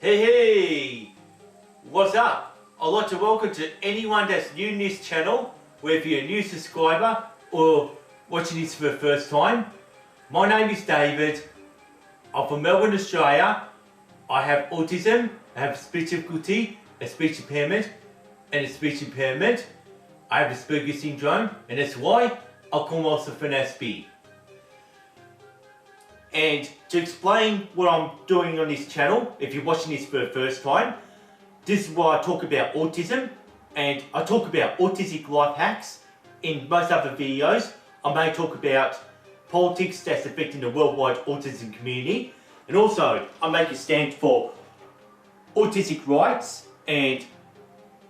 Hey, what's up? I'd like to welcome to anyone that's new to this channel, whether you're a new subscriber or watching this for the first time. My name is David. I'm from Melbourne, Australia. I have autism, I have speech difficulty, a speech impairment, and a speech impairment. I have Asperger's syndrome, and that's why I call myself an Aspie. And to explain what I'm doing on this channel, if you're watching this for the first time, this is where I talk about autism, and I talk about autistic life hacks. In most other videos, I may talk about politics that's affecting the worldwide autism community, and also I make a stand for autistic rights and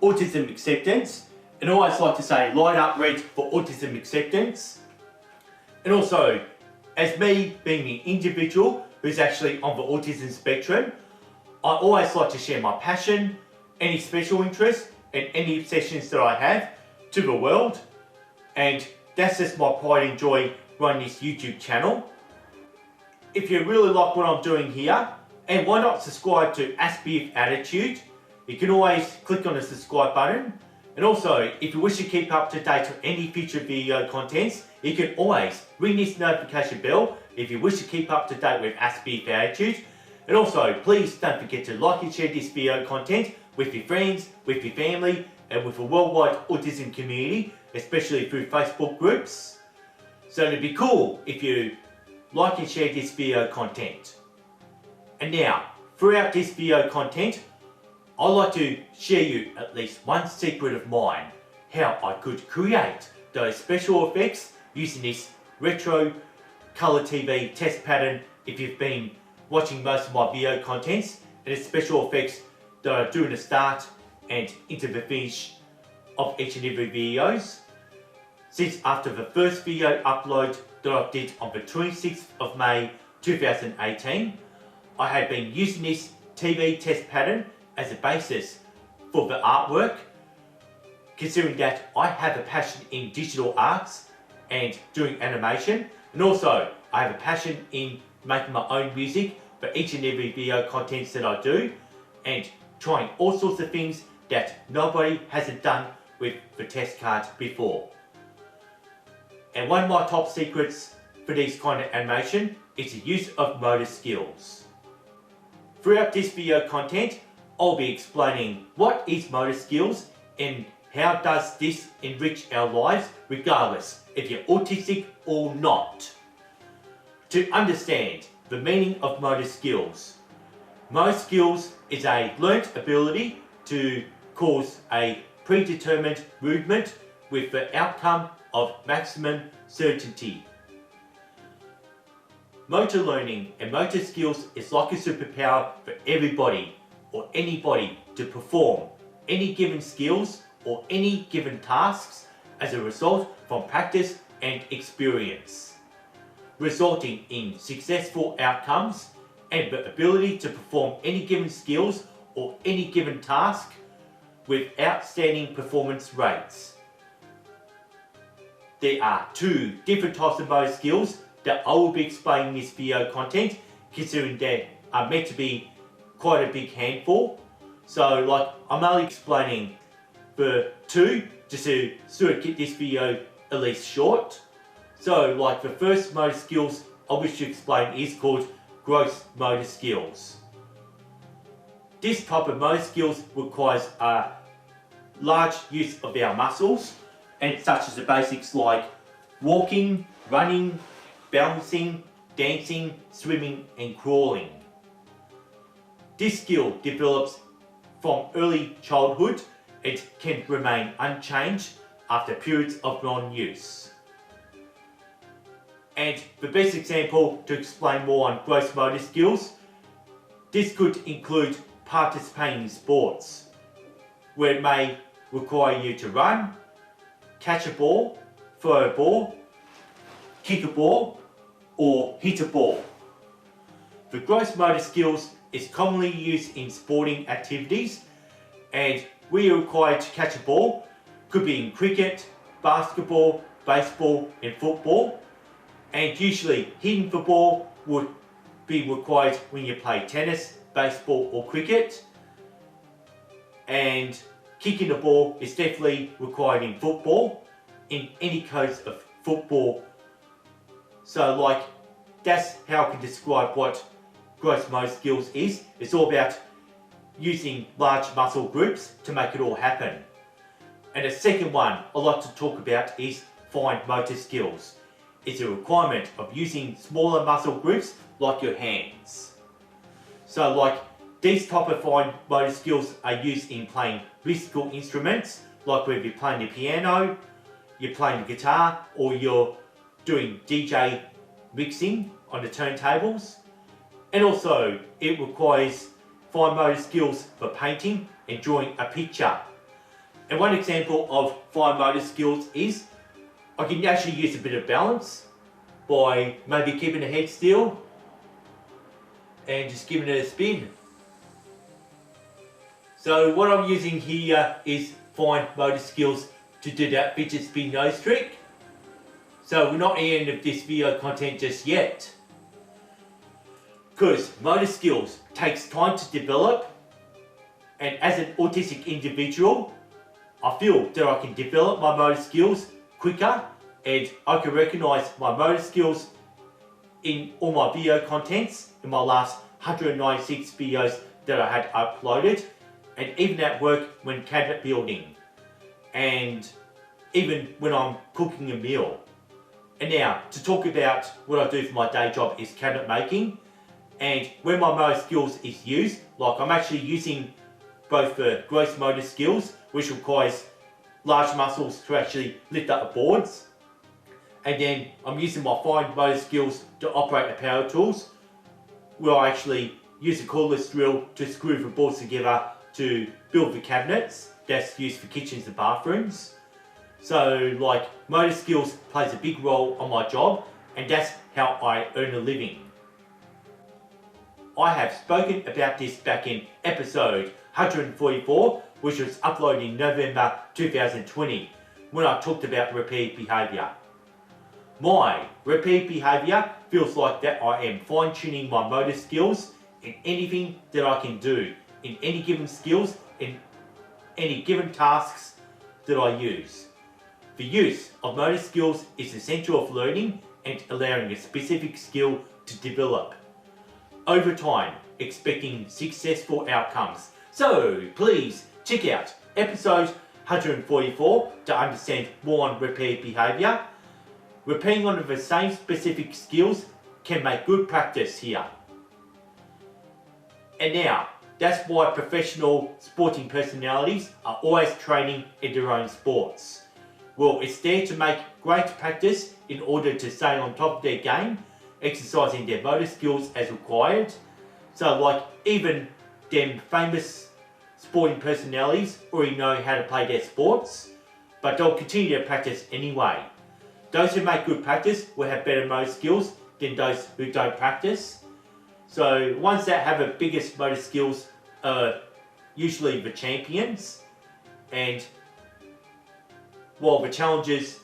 autism acceptance, and I always like to say light up red for autism acceptance. And also, as me being an individual who's actually on the autism spectrum, I always like to share my passion, any special interests, and any obsessions that I have to the world. And that's just my pride and joy running this YouTube channel. If you really like what I'm doing here, and why not subscribe to Aspie with Attitude? You can always click on the subscribe button. And also, if you wish to keep up to date on any future video contents, you can always ring this notification bell if you wish to keep up to date with Aspie with Attitude. And also, please don't forget to like and share this video content with your friends, with your family, and with the worldwide autism community, especially through Facebook groups. So it'd be cool if you like and share this video content. And now, throughout this video content, I'd like to share you at least one secret of mine, how I could create those special effects using this retro colour TV test pattern if you've been watching most of my video contents, and the special effects that I do in the start and into the finish of each and every videos. Since after the first video upload that I did on the 26th of May 2018, I have been using this TV test pattern as a basis for the artwork, considering that I have a passion in digital arts and doing animation, and also I have a passion in making my own music for each and every video contents that I do, and trying all sorts of things that nobody hasn't done with the test cards before. And one of my top secrets for this kind of animation is the use of motor skills. Throughout this video content, I'll be explaining what is motor skills and how does this enrich our lives regardless if you're autistic or not. To understand the meaning of motor skills, motor skills is a learnt ability to cause a predetermined movement with the outcome of maximum certainty. Motor learning and motor skills is like a superpower for everybody or anybody to perform any given skills or any given tasks as a result from practice and experience, resulting in successful outcomes and the ability to perform any given skills or any given task with outstanding performance rates. There are two different types of motor skills that I will be explaining in this video content, considering they are meant to be quite a big handful. So like, I'm only explaining the two just to sort of keep this video at least short. So like the first motor skills I wish to explain is called gross motor skills. This type of motor skills requires a large use of our muscles, and such as the basics like walking, running, balancing, dancing, swimming and crawling. This skill develops from early childhood and can remain unchanged after periods of non-use. And the best example to explain more on gross motor skills, this could include participating in sports, where it may require you to run, catch a ball, throw a ball, kick a ball, or hit a ball. The gross motor skills is commonly used in sporting activities, and we are required to catch a ball, could be in cricket, basketball, baseball and football, and usually hitting the ball would be required when you play tennis, baseball or cricket, and kicking the ball is definitely required in football, in any codes of football. So like, that's how I can describe what gross motor skills is. It's all about using large muscle groups to make it all happen. And the second one I like to talk about is fine motor skills. It's a requirement of using smaller muscle groups like your hands. So like, these type of fine motor skills are used in playing musical instruments, like whether you're playing the piano, you're playing the guitar, or you're doing DJ mixing on the turntables. And also, it requires fine motor skills for painting and drawing a picture. And one example of fine motor skills is, I can actually use a bit of balance by maybe keeping the head still and just giving it a spin. So what I'm using here is fine motor skills to do that fidget spin nose trick. So we're not at the end of this video content just yet, because motor skills takes time to develop, and as an autistic individual, I feel that I can develop my motor skills quicker, and I can recognise my motor skills in all my video contents in my last 196 videos that I had uploaded, and even at work when cabinet building, and even when I'm cooking a meal. And now, to talk about what I do for my day job is cabinet making, and when my motor skills is used, like I'm actually using both the gross motor skills, which requires large muscles to actually lift up the boards, and then I'm using my fine motor skills to operate the power tools, where I actually use a cordless drill to screw the boards together to build the cabinets that's used for kitchens and bathrooms. So like, motor skills plays a big role on my job, and that's how I earn a living. I have spoken about this back in episode 144, which was uploaded in November 2020, when I talked about repeat behaviour. My repeat behaviour feels like that I am fine-tuning my motor skills in anything that I can do, in any given skills, in any given tasks that I use. The use of motor skills is essential of learning and allowing a specific skill to develop over time, expecting successful outcomes. So please check out episode 144 to understand more on repeat behaviour. Repeating on the same specific skills can make good practice here. And now, that's why professional sporting personalities are always training in their own sports. Well, it's there to make great practice in order to stay on top of their game, exercising their motor skills as required. So like, even them famous sporting personalities already know how to play their sports, but they'll continue to practice anyway. Those who make good practice will have better motor skills than those who don't practice. So ones that have the biggest motor skills are usually the champions, and while the challengers,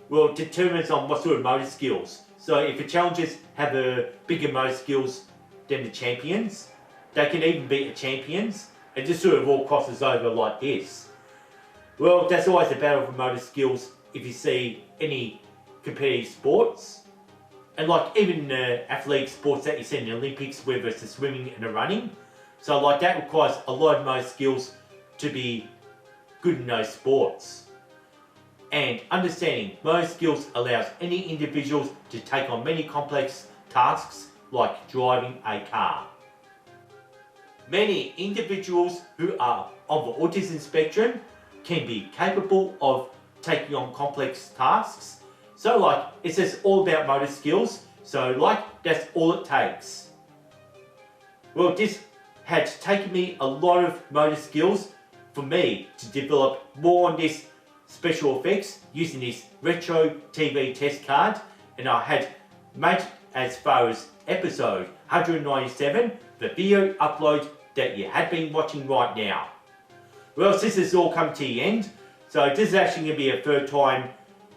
well, it determines on what sort of motor skills. So if the challengers have a bigger motor skills than the champions, they can even beat the champions. It just sort of all crosses over like this. Well, that's always a battle for motor skills if you see any competitive sports. And like, even athletic sports that you see in the Olympics, whether it's the swimming and the running. So like, that requires a lot of motor skills to be good in those sports. And understanding motor skills allows any individuals to take on many complex tasks like driving a car. Many individuals who are on the autism spectrum can be capable of taking on complex tasks. So like, it's just all about motor skills. So like, that's all it takes. Well, this had taken me a lot of motor skills for me to develop more on this special effects using this retro TV test card, and I had made as far as episode 197, the video upload that you had been watching right now. Well, since this has all come to the end, so this is actually going to be a third time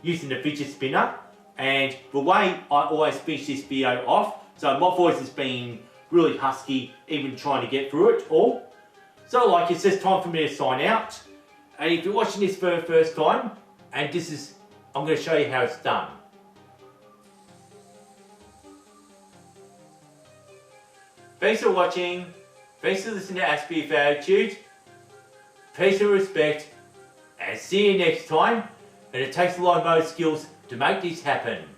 using the fidget spinner, and the way I always finish this video off, so my voice has been really husky, even trying to get through it all. So like it's just time for me to sign out. And if you're watching this for the first time, and I'm going to show you how it's done. Thanks for watching. Thanks for listening to Aspie with Attitude. Peace and respect. And see you next time. And it takes a lot of motor skills to make this happen.